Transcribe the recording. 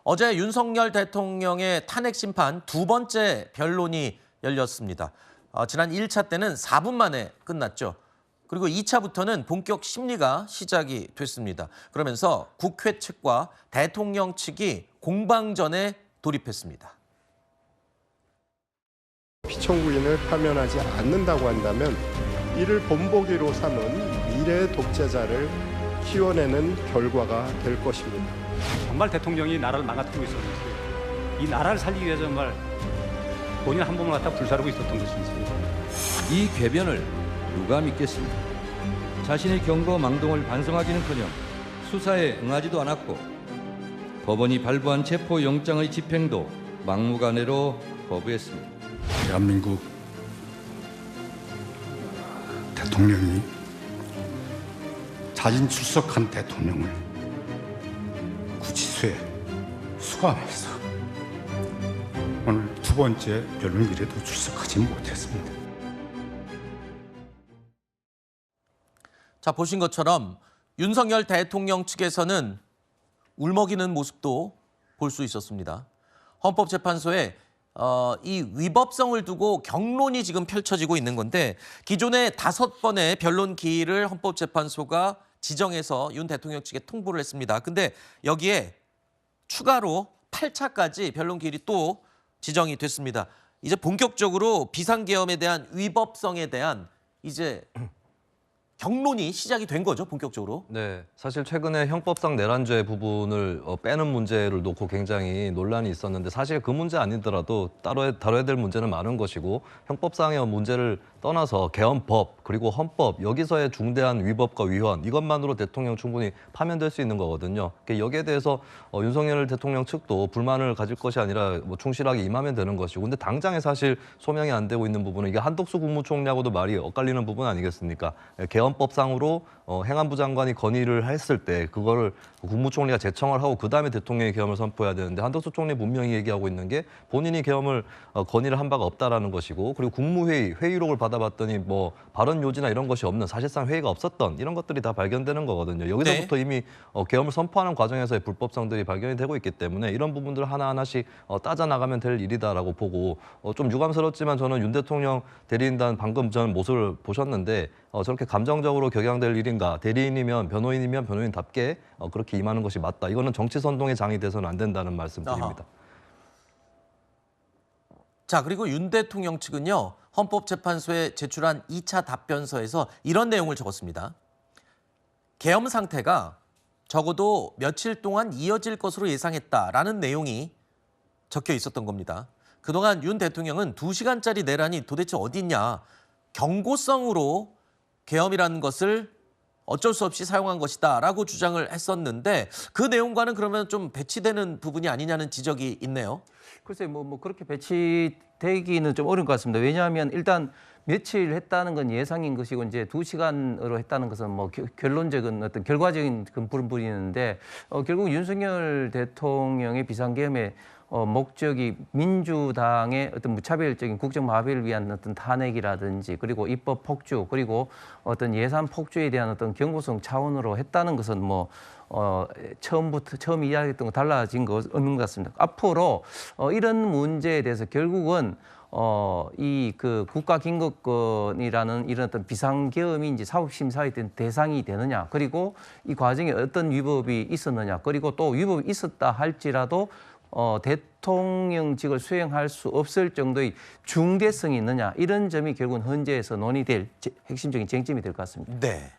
어제 윤석열 대통령의 탄핵 심판 두 번째 변론이 열렸습니다. 지난 1차 때는 4분 만에 끝났죠. 그리고 2차부터는 본격 심리가 시작이 됐습니다. 그러면서 국회 측과 대통령 측이 공방전에 돌입했습니다. 피청구인을 파면하지 않는다고 한다면 이를 본보기로 삼은 미래 독재자를 키워내는 결과가 될 것입니다. 정말 대통령이 나라를 망가뜨리고 있었는지, 이 나라를 살리기 위해서 정말 본인 한 몸을 갖다 불사르고 있었던 것인지. 이 궤변을 누가 믿겠습니까? 자신의 경거망동을 반성하기는커녕 수사에 응하지도 않았고 법원이 발부한 체포영장의 집행도 막무가내로 거부했습니다. 대한민국 대통령이 자진 출석한 대통령을 구치소에 수감해서 오늘 두 번째 변론일에도 출석하지 못했습니다. 자, 보신 것처럼 윤석열 대통령 측에서는 울먹이는 모습도 볼 수 있었습니다. 헌법재판소에 이 위법성을 두고 경론이 지금 펼쳐지고 있는 건데 기존에 5번의 변론 기일을 헌법재판소가 지정해서 윤 대통령 측에 통보를 했습니다. 근데 여기에 추가로 8차까지 변론 기일이 또 지정이 됐습니다. 이제 본격적으로 비상계엄에 대한 위법성에 대한 이제 경론이 시작이 된 거죠, 본격적으로. 네, 사실 최근에 형법상 내란죄 부분을 빼는 문제를 놓고 굉장히 논란이 있었는데 사실 그 문제 아니더라도 따로 다뤄야 될 문제는 많은 것이고 형법상의 문제를 떠나서 개헌법 그리고 헌법 여기서의 중대한 위법과 위헌 이것만으로 대통령 충분히 파면될 수 있는 거거든요. 여기에 대해서 윤석열 대통령 측도 불만을 가질 것이 아니라 충실하게 임하면 되는 것이고 근데 당장에 사실 소명이 안 되고 있는 부분은 이게 한덕수 국무총리하고도 말이 엇갈리는 부분 아니겠습니까? 개헌법상으로 행안부 장관이 건의를 했을 때 그거를 국무총리가 제청을 하고 그다음에 대통령이 계엄을 선포해야 되는데 한덕수 총리 분명히 얘기하고 있는 게 본인이 계엄을 건의를 한 바가 없다라는 것이고 그리고 국무회의 회의록을 받아봤더니 뭐 발언 요지나 이런 것이 없는 사실상 회의가 없었던 이런 것들이 다 발견되는 거거든요. 여기서부터 네. 이미 계엄을 선포하는 과정에서의 불법성들이 발견이 되고 있기 때문에 이런 부분들을 하나하나씩 따져나가면 될 일이다라고 보고 좀 유감스럽지만 저는 윤 대통령 대리인단 방금 전 모습을 보셨는데 저렇게 감정적으로 격양될 일인가 대리인이면 변호인이면 변호인답게 그렇게 임하는 것이 맞다. 이거는 정치 선동의 장이 돼서는 안 된다는 말씀드립니다. 자, 그리고 윤 대통령 측은요. 헌법재판소에 제출한 2차 답변서에서 이런 내용을 적었습니다. 계엄 상태가 적어도 며칠 동안 이어질 것으로 예상했다라는 내용이 적혀 있었던 겁니다. 그동안 윤 대통령은 2시간짜리 내란이 도대체 어디 있냐. 경고성으로 계엄이라는 것을 어쩔 수 없이 사용한 것이다라고 주장을 했었는데 그 내용과는 그러면 좀 배치되는 부분이 아니냐는 지적이 있네요. 글쎄 뭐 그렇게 배치되기는 좀 어려운 것 같습니다. 왜냐하면 일단 며칠 했다는 건 예상인 것이고 이제 2시간으로 했다는 것은 뭐 결론적인 어떤 결과적인 부분인데 결국 윤석열 대통령의 비상계엄의 목적이 민주당의 어떤 무차별적인 국정 마비를 위한 어떤 탄핵이라든지 그리고 입법 폭주 그리고 어떤 예산 폭주에 대한 어떤 경고성 차원으로 했다는 것은 뭐 처음 이야기했던 거 달라진 거 없는 것 같습니다. 앞으로 이런 문제에 대해서 결국은 이 그 국가긴급권이라는 이런 어떤 비상계엄이 이제 사법심사의 대상이 되느냐, 그리고 이 과정에 어떤 위법이 있었느냐, 그리고 또 위법이 있었다 할지라도 대통령직을 수행할 수 없을 정도의 중대성이 있느냐, 이런 점이 결국은 헌재에서 논의될 핵심적인 쟁점이 될 것 같습니다. 네.